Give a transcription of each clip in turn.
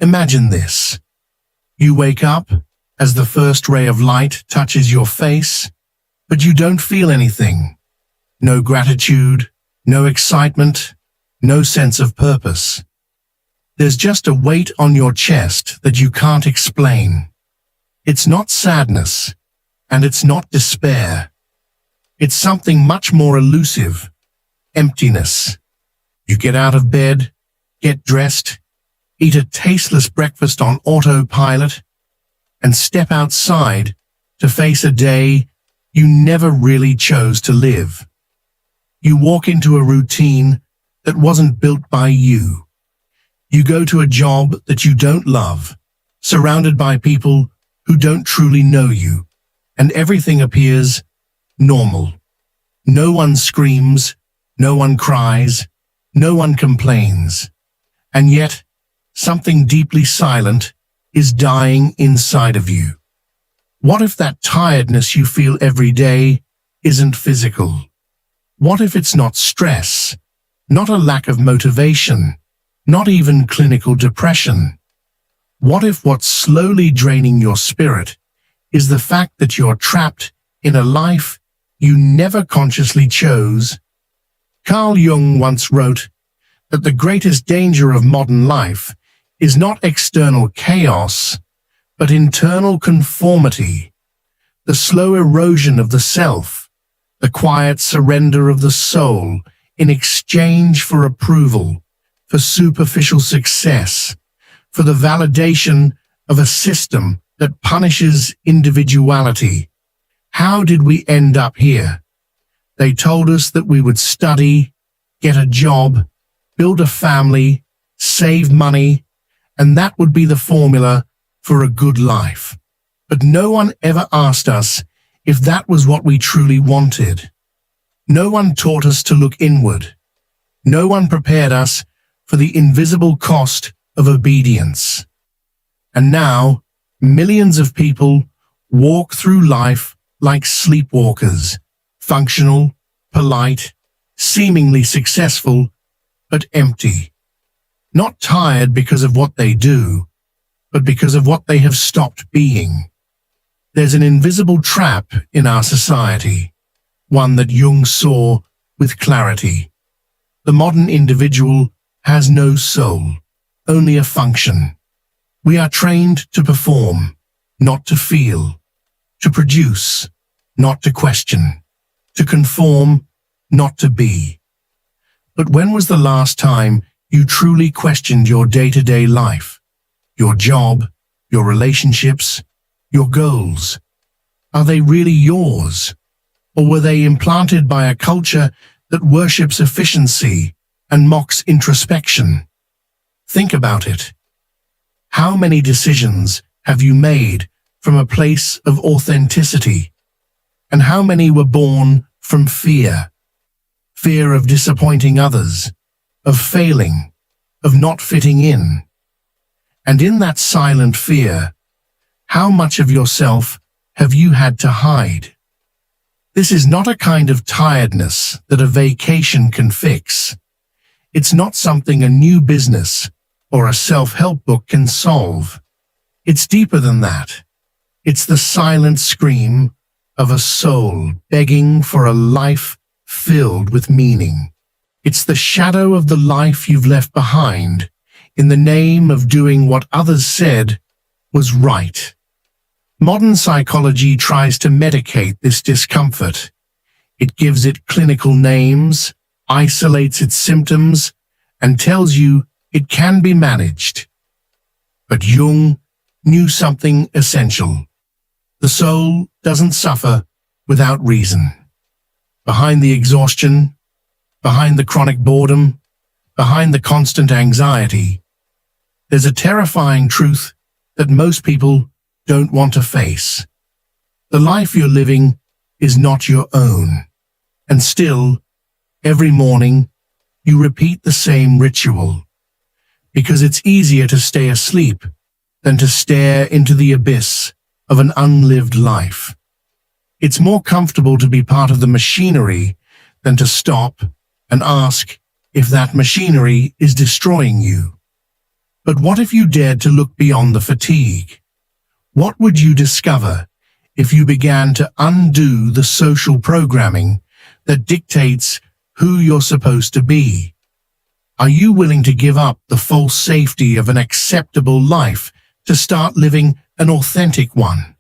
Imagine this. You wake up as the first ray of light touches your face, but you don't feel anything. No gratitude, no excitement, no sense of purpose. There's just a weight on your chest that you can't explain. It's not sadness, and it's not despair. It's something much more elusive: emptiness. You get out of bed, get dressed, eat a tasteless breakfast on autopilot, and step outside to face a day you never really chose to live. You walk into a routine that wasn't built by you. You go to a job that you don't love, surrounded by people who don't truly know you, and everything appears normal. No one screams, no one cries, no one complains. And yet, something deeply silent is dying inside of you. What if that tiredness you feel every day isn't physical? What if it's not stress, not a lack of motivation, not even clinical depression? What if what's slowly draining your spirit is the fact that you're trapped in a life you never consciously chose? Carl Jung once wrote that the greatest danger of modern life is not external chaos, but internal conformity, the slow erosion of the self, the quiet surrender of the soul in exchange for approval, for superficial success, for the validation of a system that punishes individuality. How did we end up here? They told us that we would study, get a job, build a family, save money, and that would be the formula for a good life. But no one ever asked us if that was what we truly wanted. No one taught us to look inward. No one prepared us for the invisible cost of obedience. And now, millions of people walk through life like sleepwalkers, functional, polite, seemingly successful, but empty. Not tired because of what they do, but because of what they have stopped being. There's an invisible trap in our society, one that Jung saw with clarity. The modern individual has no soul, only a function. We are trained to perform, not to feel, to produce, not to question, to conform, not to be. But when was the last time you truly questioned your day-to-day life, your job, your relationships, your goals? Are they really yours? Or were they implanted by a culture that worships efficiency and mocks introspection? Think about it. How many decisions have you made from a place of authenticity? And how many were born from fear? Fear of disappointing others, of failing, of not fitting in. And in that silent fear, how much of yourself have you had to hide? This is not a kind of tiredness that a vacation can fix. It's not something a new business or a self-help book can solve. It's deeper than that. It's the silent scream of a soul begging for a life filled with meaning. It's the shadow of the life you've left behind in the name of doing what others said was right. Modern psychology tries to medicate this discomfort. It gives it clinical names, isolates its symptoms, and tells you it can be managed. But Jung knew something essential. The soul doesn't suffer without reason. Behind the exhaustion, behind the chronic boredom, behind the constant anxiety, there's a terrifying truth that most people don't want to face. The life you're living is not your own. And still, every morning, you repeat the same ritual. Because it's easier to stay asleep than to stare into the abyss of an unlived life. It's more comfortable to be part of the machinery than to stop and ask if that machinery is destroying you. But what if you dared to look beyond the fatigue? What would you discover if you began to undo the social programming that dictates who you're supposed to be? Are you willing to give up the false safety of an acceptable life to start living an authentic one?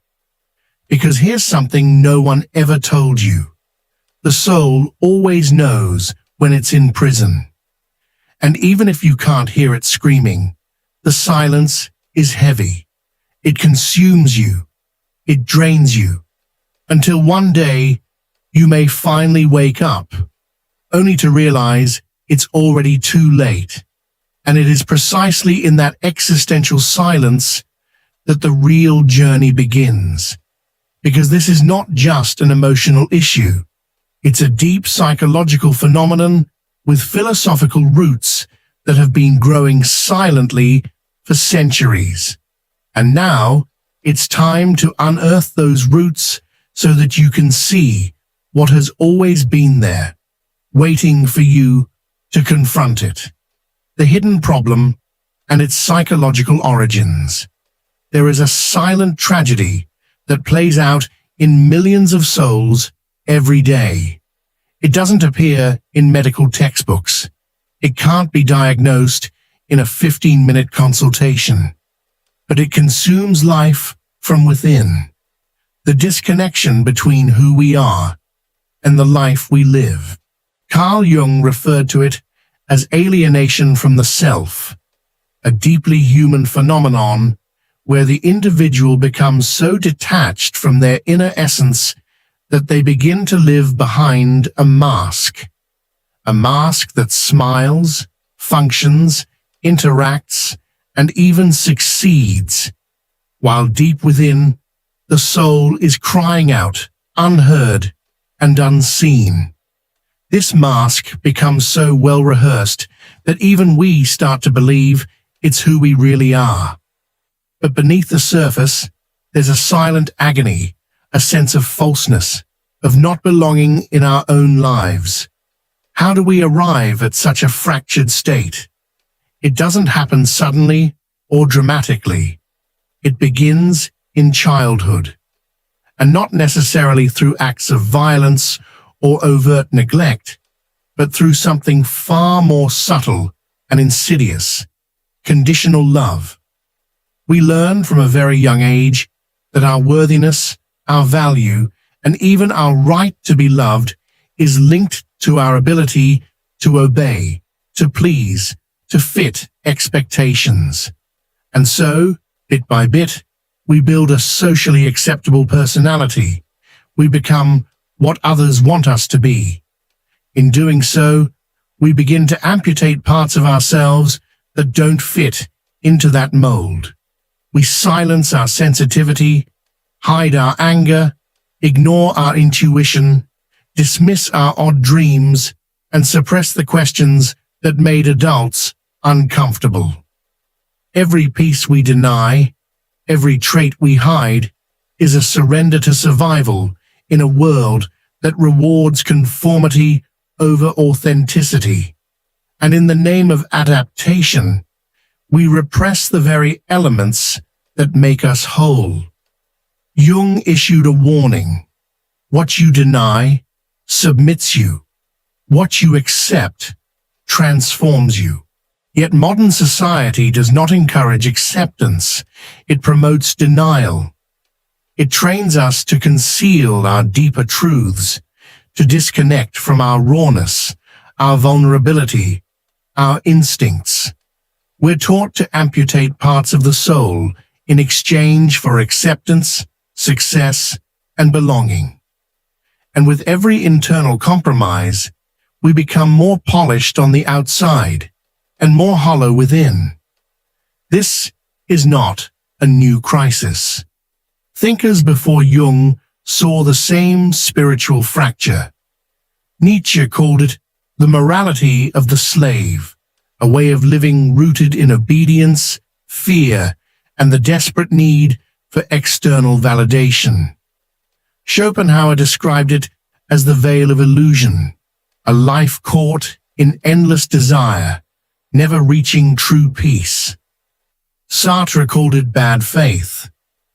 Because here's something no one ever told you. The soul always knows when it's in prison. And even if you can't hear it screaming, the silence is heavy. It consumes you. It drains you. Until one day, you may finally wake up, only to realize it's already too late. And it is precisely in that existential silence that the real journey begins. Because this is not just an emotional issue. It's a deep psychological phenomenon with philosophical roots that have been growing silently for centuries. And now, it's time to unearth those roots so that you can see what has always been there, waiting for you to confront it. The hidden problem and its psychological origins. There is a silent tragedy that plays out in millions of souls every day. It doesn't appear in medical textbooks. It can't be diagnosed in a 15-minute consultation. But it consumes life from within. The disconnection between who we are and the life we live. Carl Jung referred to it as alienation from the self, a deeply human phenomenon where the individual becomes so detached from their inner essence that they begin to live behind a mask that smiles, functions, interacts, and even succeeds, while deep within, the soul is crying out, unheard and unseen. This mask becomes so well rehearsed that even we start to believe it's who we really are. But beneath the surface, there's a silent agony, a sense of falseness, of not belonging in our own lives. How do we arrive at such a fractured state? It doesn't happen suddenly or dramatically. It begins in childhood, and not necessarily through acts of violence or overt neglect, but through something far more subtle and insidious: conditional love. We learn from a very young age that our worthiness, our value, and even our right to be loved is linked to our ability to obey, to please, to fit expectations. And so, bit by bit, we build a socially acceptable personality. We become what others want us to be. In doing so, we begin to amputate parts of ourselves that don't fit into that mold. We silence our sensitivity, hide our anger, ignore our intuition, dismiss our odd dreams, and suppress the questions that made adults uncomfortable. Every piece we deny, every trait we hide, is a surrender to survival in a world that rewards conformity over authenticity. And in the name of adaptation, we repress the very elements that make us whole. Jung issued a warning. What you deny submits you. What you accept transforms you. Yet modern society does not encourage acceptance. It promotes denial. It trains us to conceal our deeper truths, to disconnect from our rawness, our vulnerability, our instincts. We're taught to amputate parts of the soul in exchange for acceptance, success, and belonging. And with every internal compromise, we become more polished on the outside and more hollow within. This is not a new crisis. Thinkers before Jung saw the same spiritual fracture. Nietzsche called it the morality of the slave, a way of living rooted in obedience, fear, and the desperate need for external validation. Schopenhauer described it as the veil of illusion, a life caught in endless desire, never reaching true peace. Sartre called it bad faith,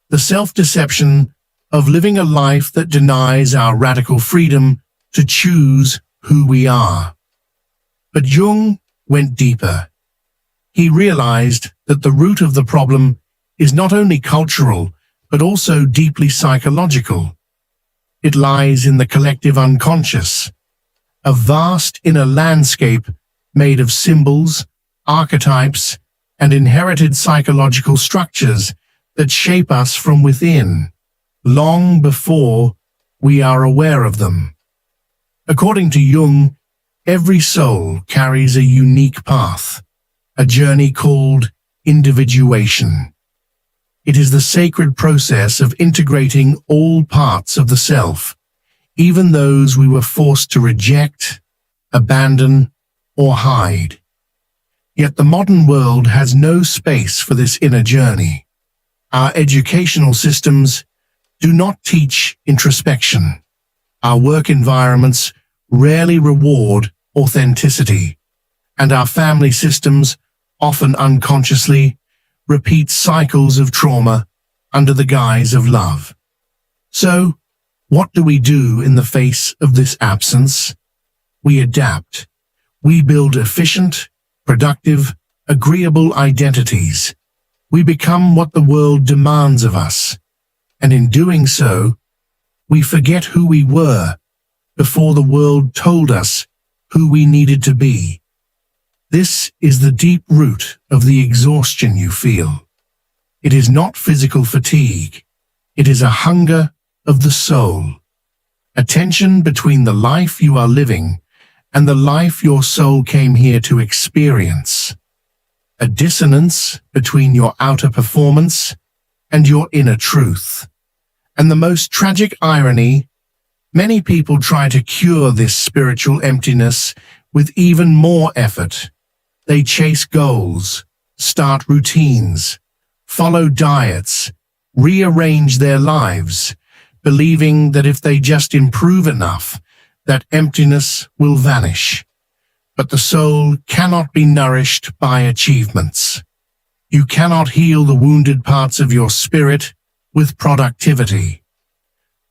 the self-deception of living a life that denies our radical freedom to choose who we are. But Jung went deeper. He realized that the root of the problem is not only cultural, but also deeply psychological. It lies in the collective unconscious, a vast inner landscape made of symbols, archetypes, and inherited psychological structures that shape us from within, long before we are aware of them. According to Jung, every soul carries a unique path, a journey called individuation. It is the sacred process of integrating all parts of the self, even those we were forced to reject, abandon, or hide. Yet the modern world has no space for this inner journey. Our educational systems do not teach introspection. Our work environments rarely reward authenticity, and our family systems, often unconsciously, repeat cycles of trauma under the guise of love. So, what do we do in the face of this absence? We adapt. We build efficient, productive, agreeable identities. We become what the world demands of us, and in doing so, we forget who we were before the world told us who we needed to be. This is the deep root of the exhaustion you feel. It is not physical fatigue. It is a hunger of the soul, a tension between the life you are living and the life your soul came here to experience, a dissonance between your outer performance and your inner truth. And the most tragic irony, many people try to cure this spiritual emptiness with even more effort. They chase goals, start routines, follow diets, rearrange their lives, believing that if they just improve enough, that emptiness will vanish. But the soul cannot be nourished by achievements. You cannot heal the wounded parts of your spirit with productivity.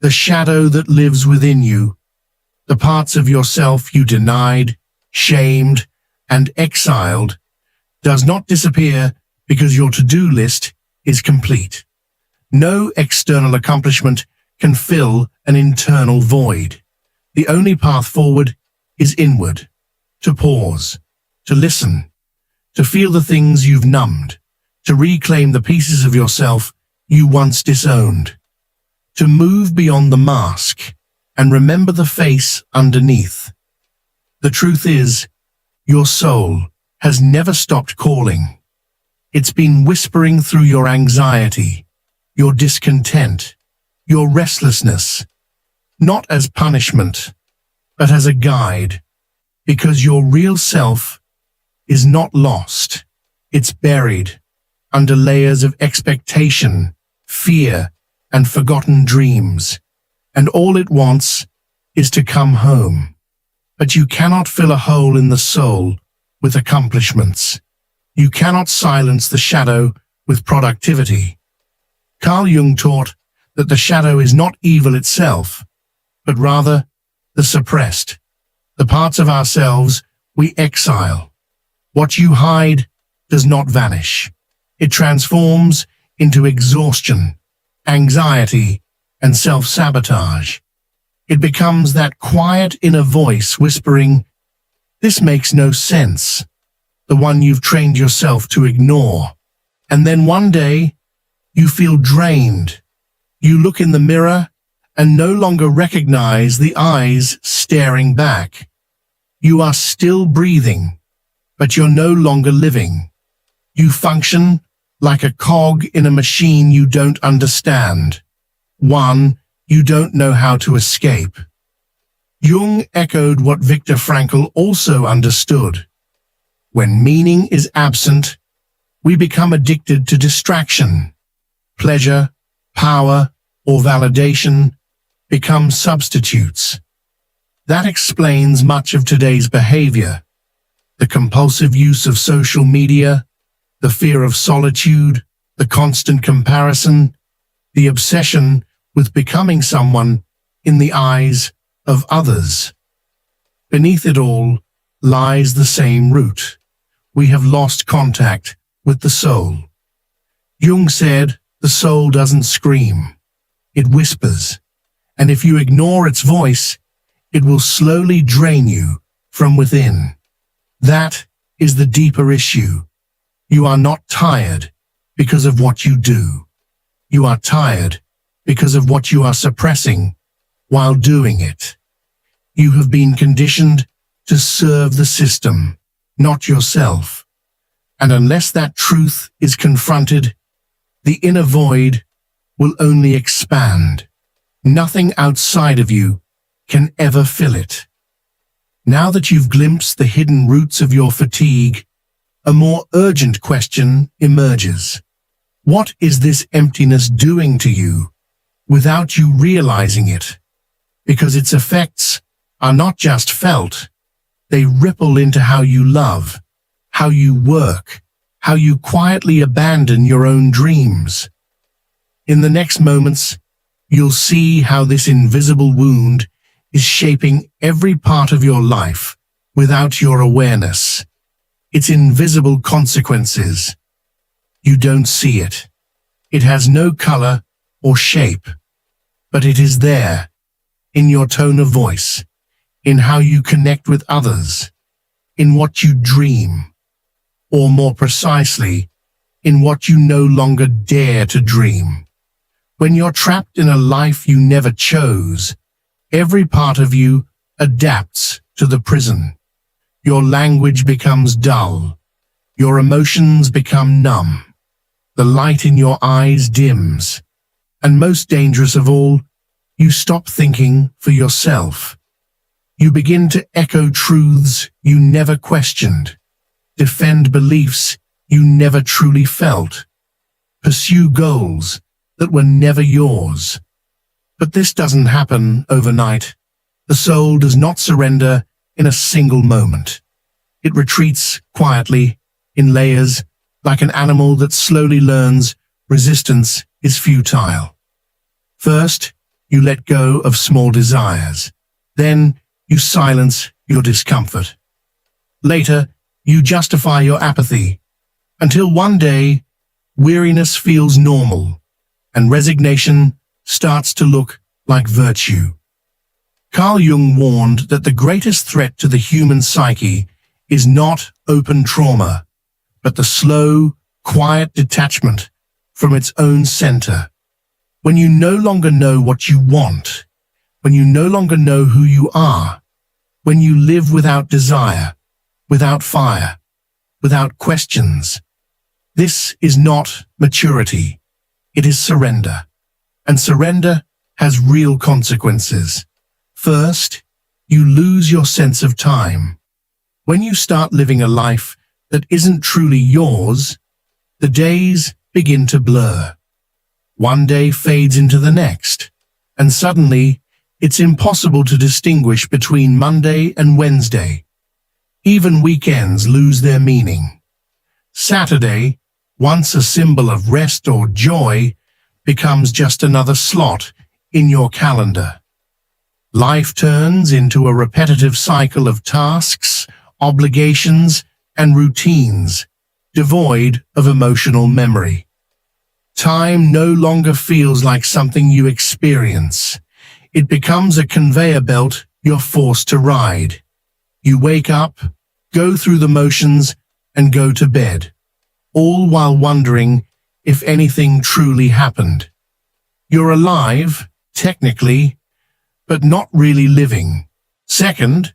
The shadow that lives within you, the parts of yourself you denied, shamed, and exiled, does not disappear because your to-do list is complete. No external accomplishment can fill an internal void. The only path forward is inward, to pause, to listen, to feel the things you've numbed, to reclaim the pieces of yourself you once disowned, to move beyond the mask and remember the face underneath. The truth is, your soul has never stopped calling. It's been whispering through your anxiety, your discontent, your restlessness, not as punishment, but as a guide, because your real self is not lost. It's buried under layers of expectation, fear, and forgotten dreams, and all it wants is to come home. But you cannot fill a hole in the soul with accomplishments. You cannot silence the shadow with productivity. Carl Jung taught that the shadow is not evil itself, but rather the suppressed, the parts of ourselves we exile. What you hide does not vanish. It transforms into exhaustion, anxiety, and self-sabotage. It becomes that quiet inner voice whispering, "This makes no sense," the one you've trained yourself to ignore. And then one day, you feel drained. You look in the mirror and no longer recognize the eyes staring back. You are still breathing, but you're no longer living. You function like a cog in a machine you don't understand, one you don't know how to escape. Jung echoed what Viktor Frankl also understood. When meaning is absent, we become addicted to distraction. Pleasure, power, or validation become substitutes. That explains much of today's behavior. The compulsive use of social media, the fear of solitude, the constant comparison, the obsession with becoming someone in the eyes of others. Beneath it all lies the same root. We have lost contact with the soul. Jung said, the soul doesn't scream, it whispers, and if you ignore its voice, it will slowly drain you from within. That is the deeper issue. You are not tired because of what you do. You are tired because of what you are suppressing while doing it. You have been conditioned to serve the system, not yourself. And unless that truth is confronted, the inner void will only expand. Nothing outside of you can ever fill it. Now that you've glimpsed the hidden roots of your fatigue, a more urgent question emerges. What is this emptiness doing to you without you realizing it? Because its effects are not just felt, they ripple into how you love, how you work, how you quietly abandon your own dreams. In the next moments, you'll see how this invisible wound is shaping every part of your life without your awareness. Its invisible consequences. You don't see it. It has no color or shape, but it is there, in your tone of voice, in how you connect with others, in what you dream, or more precisely, in what you no longer dare to dream. When you're trapped in a life you never chose, every part of you adapts to the prison. Your language becomes dull. Your emotions become numb. The light in your eyes dims. And most dangerous of all, you stop thinking for yourself. You begin to echo truths you never questioned, defend beliefs you never truly felt, pursue goals that were never yours. But this doesn't happen overnight. The soul does not surrender in a single moment. It retreats quietly, in layers, like an animal that slowly learns resistance is futile. First, you let go of small desires. Then, you silence your discomfort. Later, you justify your apathy, until one day, weariness feels normal, and resignation starts to look like virtue. Carl Jung warned that the greatest threat to the human psyche is not open trauma, but the slow, quiet detachment from its own center. When you no longer know what you want, when you no longer know who you are, when you live without desire, without fire, without questions. This is not maturity, it is surrender. And surrender has real consequences. First, you lose your sense of time. When you start living a life that isn't truly yours, the days begin to blur. One day fades into the next, and suddenly it's impossible to distinguish between Monday and Wednesday. Even weekends lose their meaning. Saturday, once a symbol of rest or joy, becomes just another slot in your calendar. Life turns into a repetitive cycle of tasks, obligations, and routines, devoid of emotional memory. Time no longer feels like something you experience. It becomes a conveyor belt you're forced to ride. You wake up, go through the motions, and go to bed, all while wondering if anything truly happened. You're alive, technically, but not really living. Second,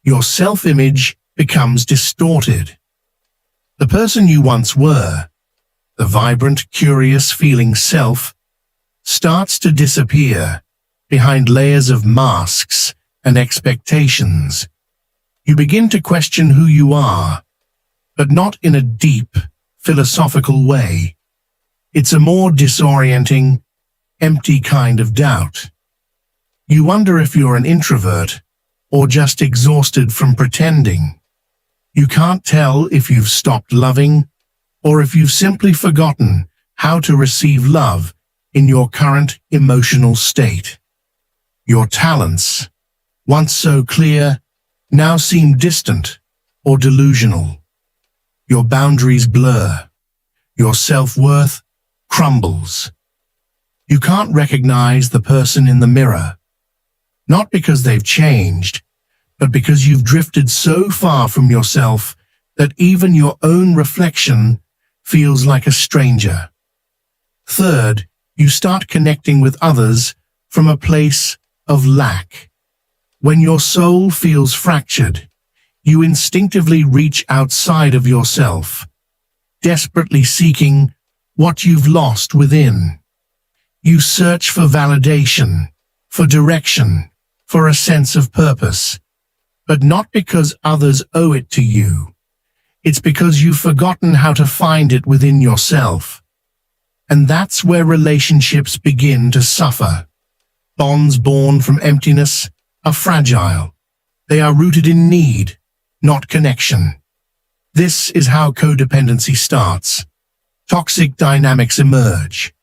your self-image becomes distorted. The person you once were, the vibrant, curious feeling self, starts to disappear behind layers of masks and expectations. You begin to question who you are, but not in a deep, philosophical way. It's a more disorienting, empty kind of doubt. You wonder if you're an introvert or just exhausted from pretending. You can't tell if you've stopped loving or if you've simply forgotten how to receive love in your current emotional state. Your talents, once so clear, now seem distant or delusional. Your boundaries blur. Your self-worth crumbles. You can't recognize the person in the mirror, not because they've changed, but because you've drifted so far from yourself that even your own reflection feels like a stranger. Third, you start connecting with others from a place of lack. When your soul feels fractured, you instinctively reach outside of yourself, desperately seeking what you've lost within. You search for validation, for direction, for a sense of purpose, but not because others owe it to you. It's because you've forgotten how to find it within yourself. And that's where relationships begin to suffer. Bonds born from emptiness are fragile. They are rooted in need, not connection. This is how codependency starts. Toxic dynamics emerge.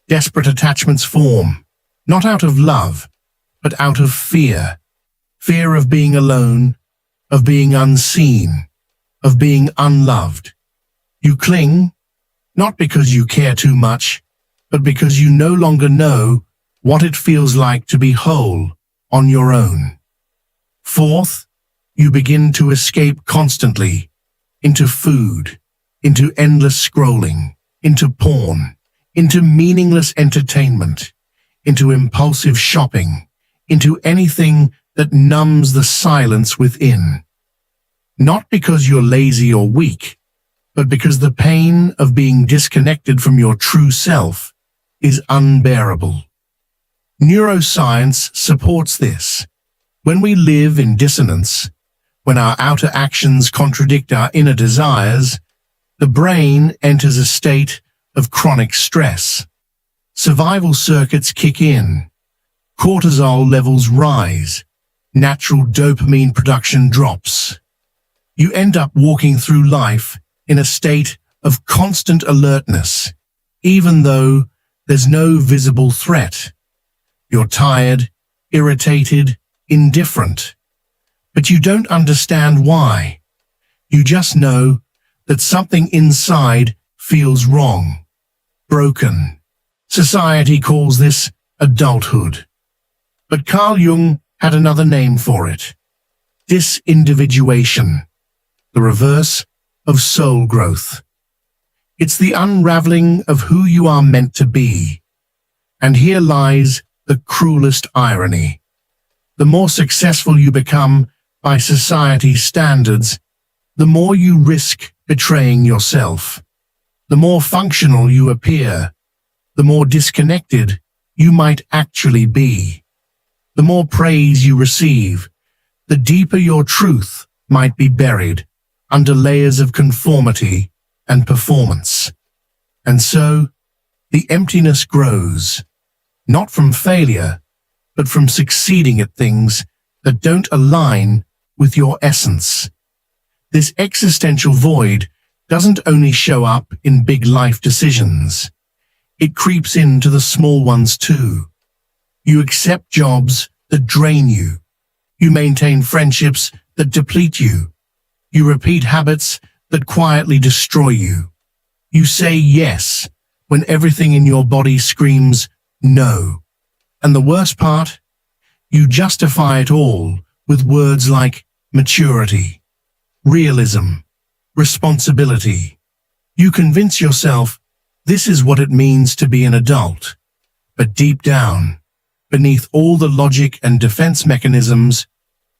Desperate attachments form, not out of love, but out of fear. Fear of being alone, of being unseen, of being unloved. You cling, not because you care too much, but because you no longer know what it feels like to be whole on your own. Fourth, you begin to escape constantly into food, into endless scrolling, into porn, into meaningless entertainment, into impulsive shopping, into anything that numbs the silence within. Not because you're lazy or weak, but because the pain of being disconnected from your true self is unbearable. Neuroscience supports this. When we live in dissonance, when our outer actions contradict our inner desires, the brain enters a state of chronic stress. Survival circuits kick in. Cortisol levels rise. Natural dopamine production drops. You end up walking through life in a state of constant alertness, even though there's no visible threat. You're tired, irritated, indifferent. But you don't understand why. You just know that something inside feels wrong. Broken. Society calls this adulthood. But Carl Jung had another name for it. Disindividuation. The reverse of soul growth. It's the unraveling of who you are meant to be. And here lies the cruelest irony. The more successful you become by society's standards, the more you risk betraying yourself. The more functional you appear, the more disconnected you might actually be. The more praise you receive, the deeper your truth might be buried under layers of conformity and performance. And so, the emptiness grows, not from failure, but from succeeding at things that don't align with your essence. This existential void doesn't only show up in big life decisions. It creeps into the small ones too. You accept jobs that drain you. You maintain friendships that deplete you. You repeat habits that quietly destroy you. You say yes when everything in your body screams no. And the worst part? You justify it all with words like maturity, realism, responsibility. You convince yourself this is what it means to be an adult. But deep down, beneath all the logic and defense mechanisms,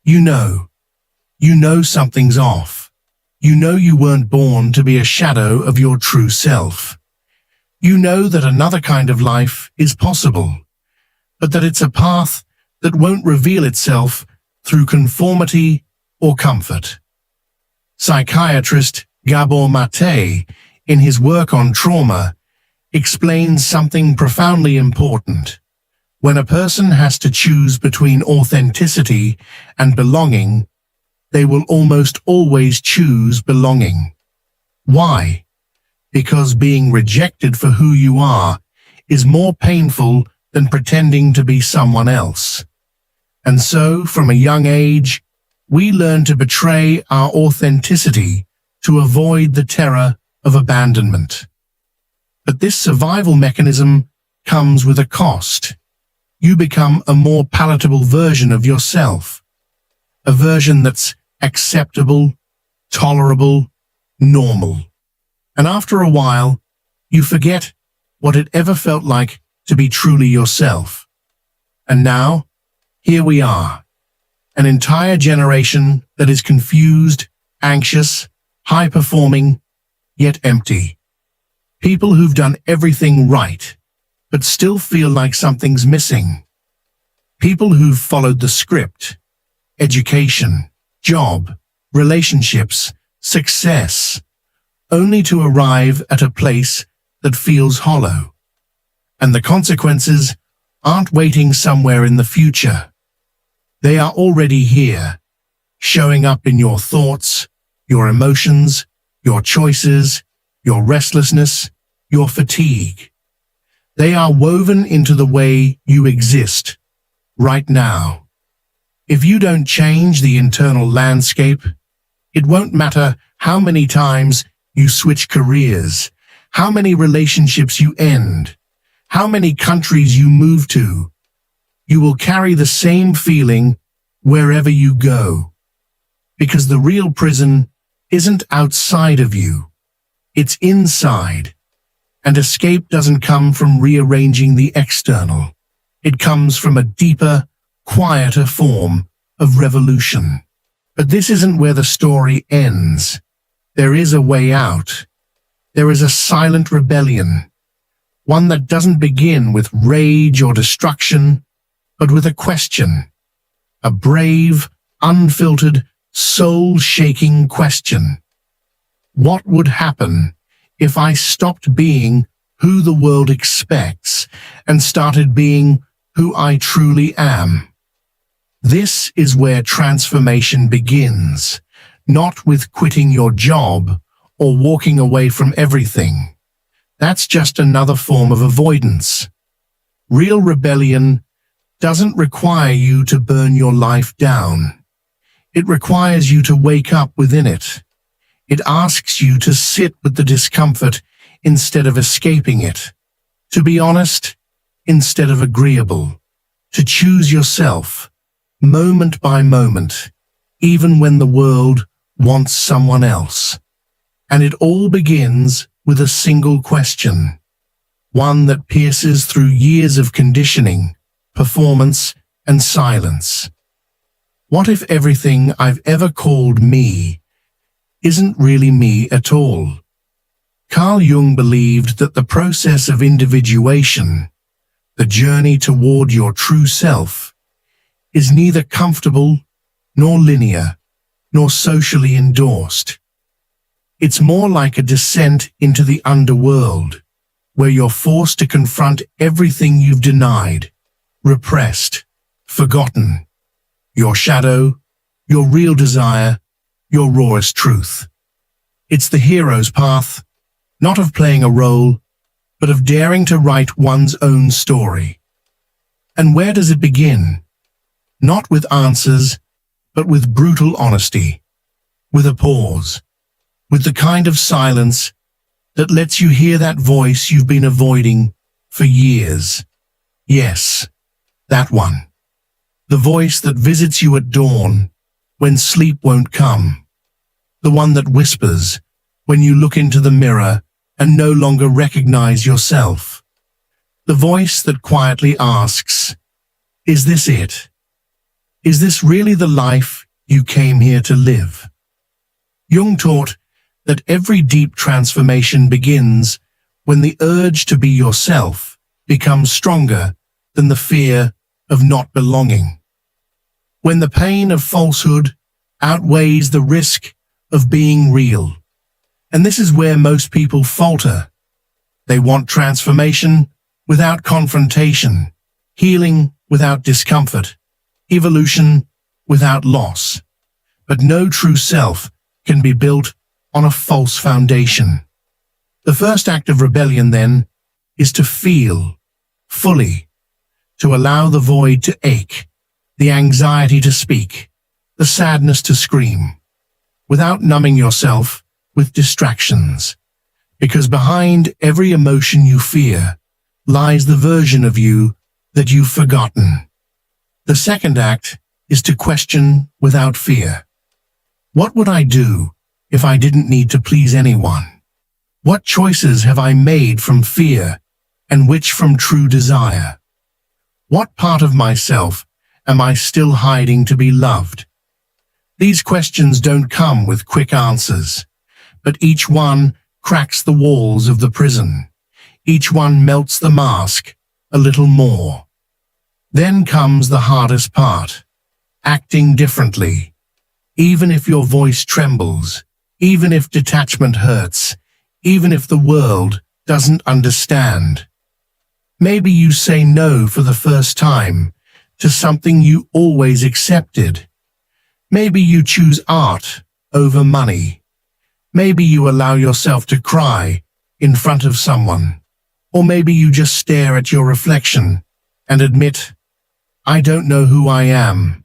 you know something's off. You know you weren't born to be a shadow of your true self. You know that another kind of life is possible, but that it's a path that won't reveal itself through conformity or comfort. Psychiatrist Gabor Mate, in his work on trauma, explains something profoundly important. When a person has to choose between authenticity and belonging, they will almost always choose belonging. Why? because being rejected for who you are is more painful than pretending to be someone else. And so, from a young age, we learn to betray our authenticity to avoid the terror of abandonment. But this survival mechanism comes with a cost. You become a more palatable version of yourself, a version that's acceptable, tolerable, normal. And after a while, you forget what it ever felt like to be truly yourself. And now, here we are, an entire generation that is confused, anxious, high-performing, yet empty. People who've done everything right, but still feel like something's missing. People who've followed the script: education, job, relationships, success, only to arrive at a place that feels hollow. And the consequences aren't waiting somewhere in the future. They are already here, showing up in your thoughts, your emotions, your choices, your restlessness, your fatigue. They are woven into the way you exist right now. If you don't change the internal landscape, it won't matter how many times you switch careers, how many relationships you end, how many countries you move to. You will carry the same feeling wherever you go. Because the real prison isn't outside of you, it's inside. And escape doesn't come from rearranging the external. It comes from a deeper, quieter form of revolution. But this isn't where the story ends. There is a way out. There is a silent rebellion, one that doesn't begin with rage or destruction, but with a question. A brave, unfiltered, soul-shaking question. What would happen if I stopped being who the world expects and started being who I truly am? This is where transformation begins, not with quitting your job or walking away from everything. That's just another form of avoidance. Real rebellion doesn't require you to burn your life down. It requires you to wake up within it. It asks you to sit with the discomfort instead of escaping it, to be honest instead of agreeable, to choose yourself, moment by moment, even when the world wants someone else. And it all begins with a single question, one that pierces through years of conditioning, performance, and silence. What if everything I've ever called me isn't really me at all? Carl Jung believed that the process of individuation, the journey toward your true self, is neither comfortable, nor linear, nor socially endorsed. It's more like a descent into the underworld, where you're forced to confront everything you've denied, repressed, forgotten. Your shadow, your real desire, your rawest truth. It's the hero's path, not of playing a role, but of daring to write one's own story. And where does it begin? Not with answers, but with brutal honesty, with a pause, with the kind of silence that lets you hear that voice you've been avoiding for years. Yes, that one. The voice that visits you at dawn when sleep won't come. The one that whispers when you look into the mirror and no longer recognize yourself. The voice that quietly asks, is this it? Is this really the life you came here to live? Jung taught that every deep transformation begins when the urge to be yourself becomes stronger than the fear of not belonging. When the pain of falsehood outweighs the risk of being real. And this is where most people falter. They want transformation without confrontation, healing without discomfort, evolution without loss. But no true self can be built on a false foundation. The first act of rebellion, then, is to feel fully, to allow the void to ache, the anxiety to speak, the sadness to scream, without numbing yourself with distractions. Because behind every emotion you fear lies the version of you that you've forgotten. The second act is to question without fear. What would I do if I didn't need to please anyone? What choices have I made from fear and which from true desire? What part of myself am I still hiding to be loved? These questions don't come with quick answers, but each one cracks the walls of the prison. Each one melts the mask a little more. Then comes the hardest part, acting differently. Even if your voice trembles, even if detachment hurts, even if the world doesn't understand. Maybe you say no for the first time to something you always accepted. Maybe you choose art over money. Maybe you allow yourself to cry in front of someone. Or maybe you just stare at your reflection and admit, I don't know who I am,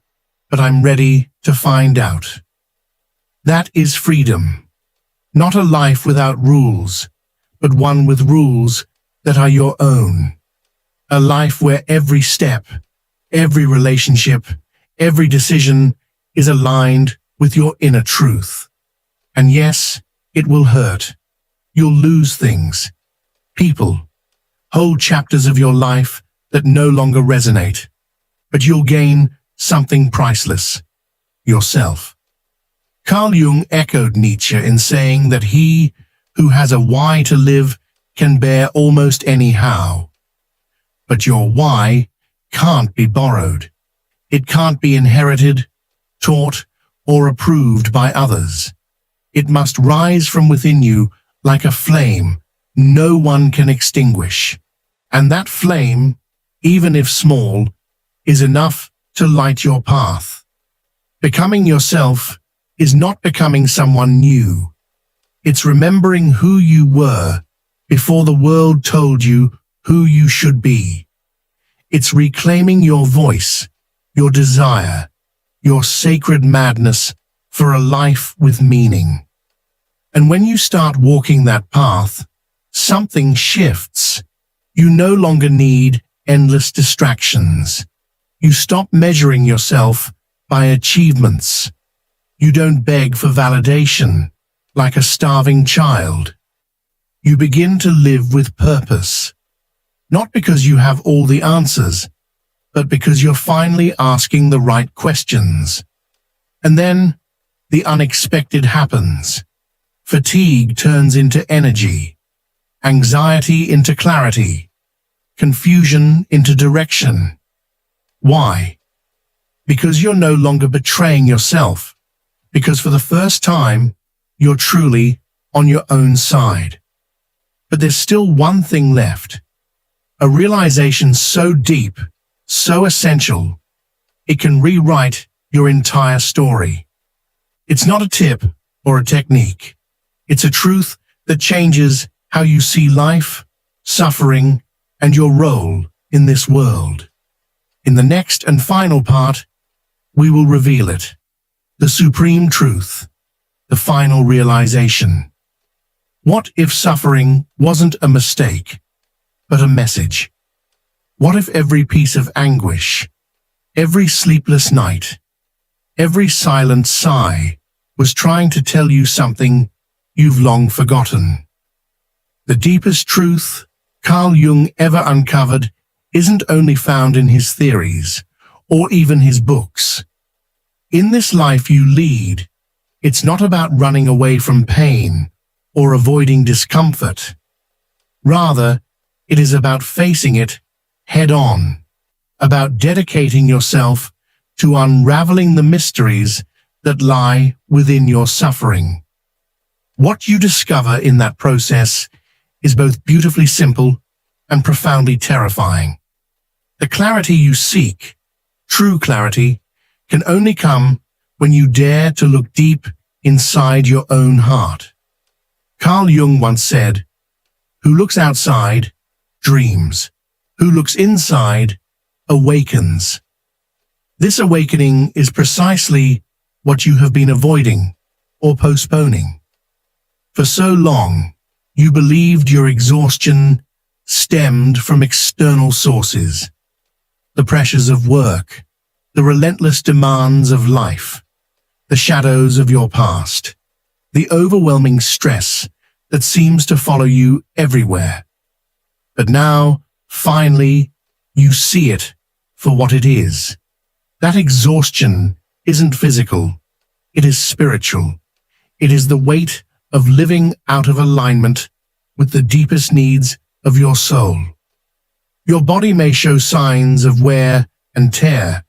but I'm ready to find out. That is freedom. Not a life without rules, but one with rules that are your own. A life where every step, every relationship, every decision is aligned with your inner truth. And yes, it will hurt. You'll lose things, people, whole chapters of your life that no longer resonate. But you'll gain something priceless, yourself. Carl Jung echoed Nietzsche in saying that he who has a why to live can bear almost any how. But your why can't be borrowed. It can't be inherited, taught, or approved by others. It must rise from within you like a flame no one can extinguish. And that flame, even if small, is enough to light your path. Becoming yourself is not becoming someone new. It's remembering who you were before the world told you who you should be. It's reclaiming your voice, your desire, your sacred madness for a life with meaning. And when you start walking that path, something shifts. You no longer need endless distractions. You stop measuring yourself by achievements. You don't beg for validation like a starving child. You begin to live with purpose, not because you have all the answers, but because you're finally asking the right questions. And then the unexpected happens. Fatigue turns into energy, anxiety into clarity, confusion into direction. Why? Because you're no longer betraying yourself. Because for the first time, you're truly on your own side. But there's still one thing left. A realization so deep, so essential, it can rewrite your entire story. It's not a tip or a technique. It's a truth that changes how you see life, suffering, and your role in this world. In the next and final part, we will reveal it. The supreme truth, the final realization. What if suffering wasn't a mistake, but a message? What if every piece of anguish, every sleepless night, every silent sigh was trying to tell you something you've long forgotten? The deepest truth Carl Jung ever uncovered isn't only found in his theories or even his books. In this life you lead, it's not about running away from pain or avoiding discomfort. Rather, it is about facing it head on, about dedicating yourself to unraveling the mysteries that lie within your suffering. What you discover in that process is both beautifully simple and profoundly terrifying. The clarity you seek, true clarity, can only come when you dare to look deep inside your own heart. Carl Jung once said, Who looks outside, dreams. Who looks inside, awakens. This awakening is precisely what you have been avoiding or postponing. For so long, you believed your exhaustion stemmed from external sources. The pressures of work, the relentless demands of life, the shadows of your past, the overwhelming stress that seems to follow you everywhere. But now, finally, you see it for what it is. That exhaustion isn't physical, it is spiritual. It is the weight of living out of alignment with the deepest needs of your soul. Your body may show signs of wear and tear,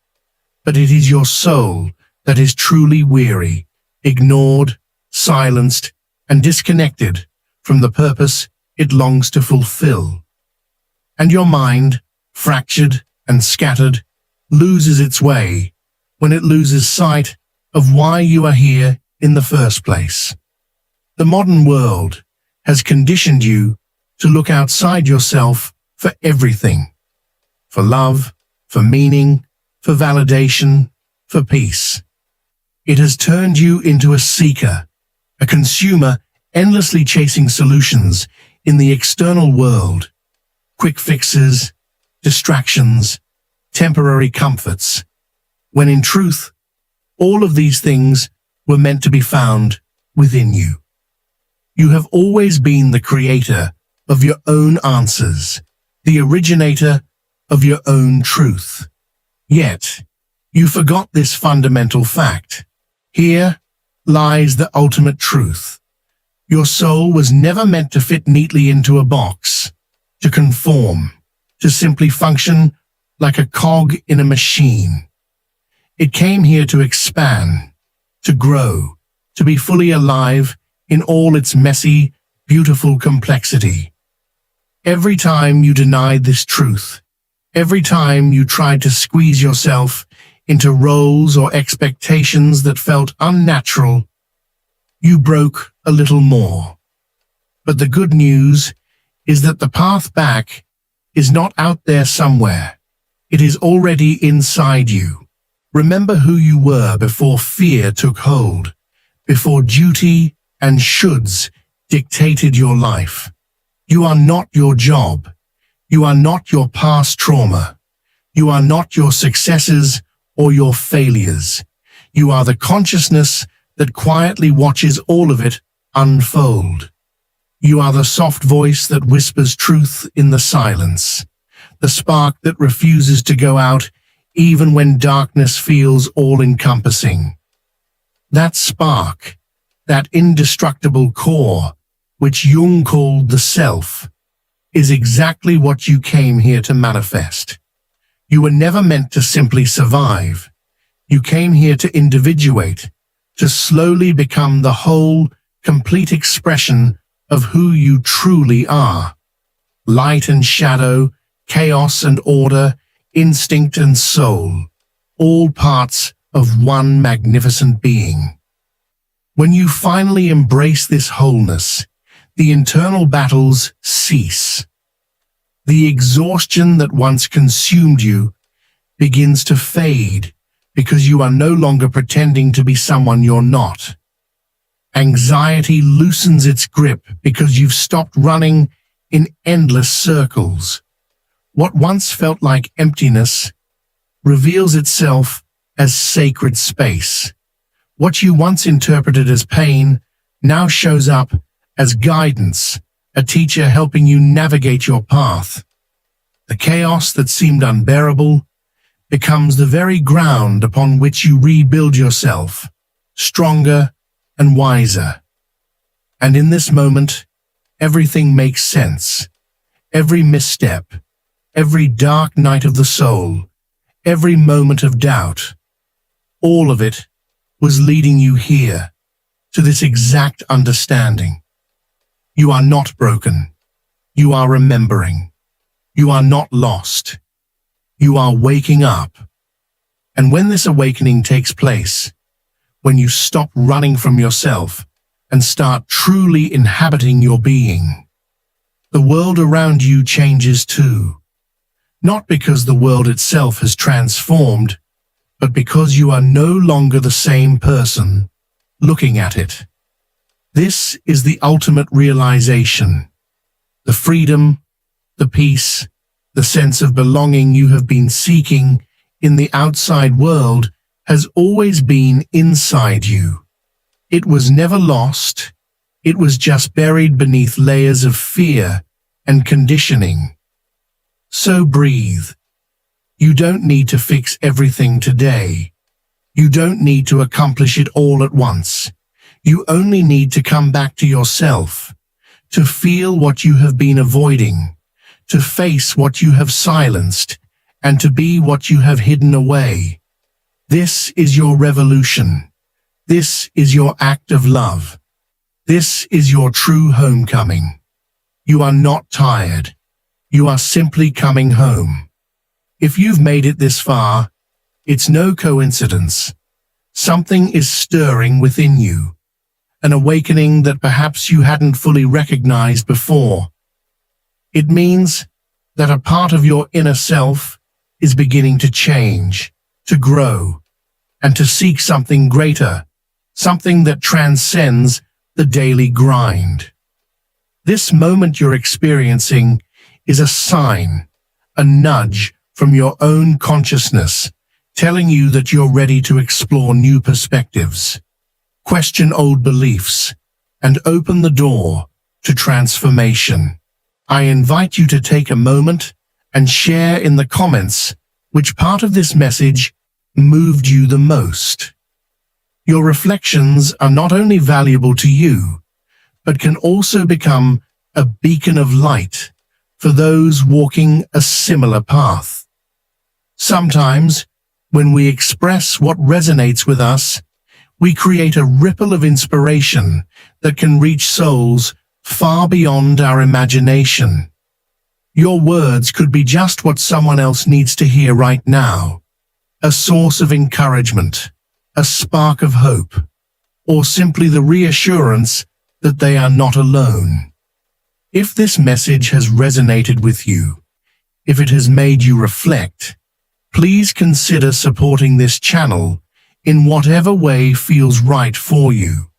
but it is your soul that is truly weary, ignored, silenced, and disconnected from the purpose it longs to fulfill. And your mind, fractured and scattered, loses its way when it loses sight of why you are here in the first place. The modern world has conditioned you to look outside yourself for everything. For love, for meaning, for validation, for peace. It has turned you into a seeker, a consumer endlessly chasing solutions in the external world. Quick fixes, distractions, temporary comforts, when in truth, all of these things were meant to be found within you. You have always been the creator of your own answers, the originator of your own truth. Yet, you forgot this fundamental fact. Here lies the ultimate truth. Your soul was never meant to fit neatly into a box, to conform, to simply function like a cog in a machine. It came here to expand, to grow, to be fully alive in all its messy, beautiful complexity. Every time you denied this truth, every time you tried to squeeze yourself into roles or expectations that felt unnatural, you broke a little more. But the good news is that the path back is not out there somewhere. It is already inside you. Remember who you were before fear took hold, before duty and shoulds dictated your life. You are not your job. You are not your past trauma. You are not your successes or your failures. You are the consciousness that quietly watches all of it unfold. You are the soft voice that whispers truth in the silence, the spark that refuses to go out even when darkness feels all-encompassing. That spark, that indestructible core, which Jung called the self, is exactly what you came here to manifest. You were never meant to simply survive. You came here to individuate, to slowly become the whole, complete expression of who you truly are. Light and shadow, chaos and order, instinct and soul, all parts of one magnificent being. When you finally embrace this wholeness, the internal battles cease. The exhaustion that once consumed you begins to fade because you are no longer pretending to be someone you're not. Anxiety loosens its grip because you've stopped running in endless circles. What once felt like emptiness reveals itself as sacred space. What you once interpreted as pain now shows up as guidance, a teacher helping you navigate your path. The chaos that seemed unbearable becomes the very ground upon which you rebuild yourself, stronger and wiser. And in this moment, everything makes sense. Every misstep, every dark night of the soul, every moment of doubt, all of it was leading you here, to this exact understanding. You are not broken. You are remembering. You are not lost. You are waking up. And when this awakening takes place, when you stop running from yourself and start truly inhabiting your being, the world around you changes too. Not because the world itself has transformed, but because you are no longer the same person looking at it. This is the ultimate realization. The freedom, the peace, the sense of belonging you have been seeking in the outside world has always been inside you. It was never lost. It was just buried beneath layers of fear and conditioning. So breathe. You don't need to fix everything today. You don't need to accomplish it all at once. You only need to come back to yourself, to feel what you have been avoiding, to face what you have silenced, and to be what you have hidden away. This is your revolution. This is your act of love. This is your true homecoming. You are not tired. You are simply coming home. If you've made it this far, it's no coincidence. Something is stirring within you, an awakening that perhaps you hadn't fully recognized before. It means that a part of your inner self is beginning to change, to grow, and to seek something greater, something that transcends the daily grind. This moment you're experiencing is a sign, a nudge from your own consciousness, telling you that you're ready to explore new perspectives, question old beliefs, and open the door to transformation. I invite you to take a moment and share in the comments which part of this message moved you the most. Your reflections are not only valuable to you, but can also become a beacon of light for those walking a similar path. Sometimes, when we express what resonates with us, we create a ripple of inspiration that can reach souls far beyond our imagination. Your words could be just what someone else needs to hear right now, a source of encouragement, a spark of hope, or simply the reassurance that they are not alone. If this message has resonated with you, if it has made you reflect, please consider supporting this channel in whatever way feels right for you.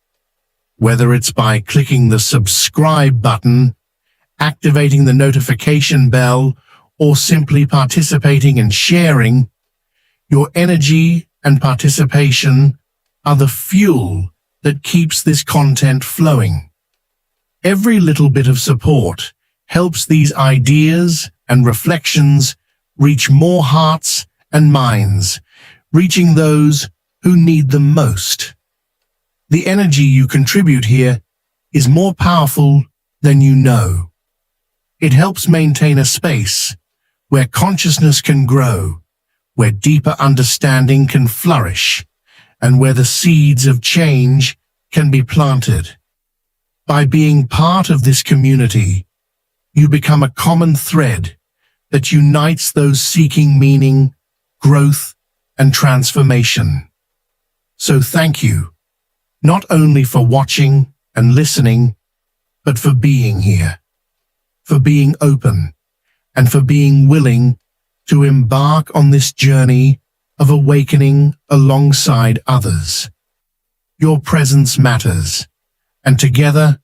Whether it's by clicking the subscribe button, activating the notification bell, or simply participating and sharing, your energy and participation are the fuel that keeps this content flowing. Every little bit of support helps these ideas and reflections reach more hearts and minds, reaching those who need them most. The energy you contribute here is more powerful than you know. It helps maintain a space where consciousness can grow, where deeper understanding can flourish, and where the seeds of change can be planted. By being part of this community, you become a common thread that unites those seeking meaning, growth, and transformation. So thank you, not only for watching and listening, but for being here, for being open, and for being willing to embark on this journey of awakening alongside others. Your presence matters, and together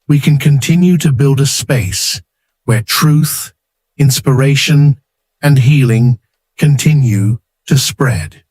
we can continue to build a space where truth, inspiration, and healing continue to spread.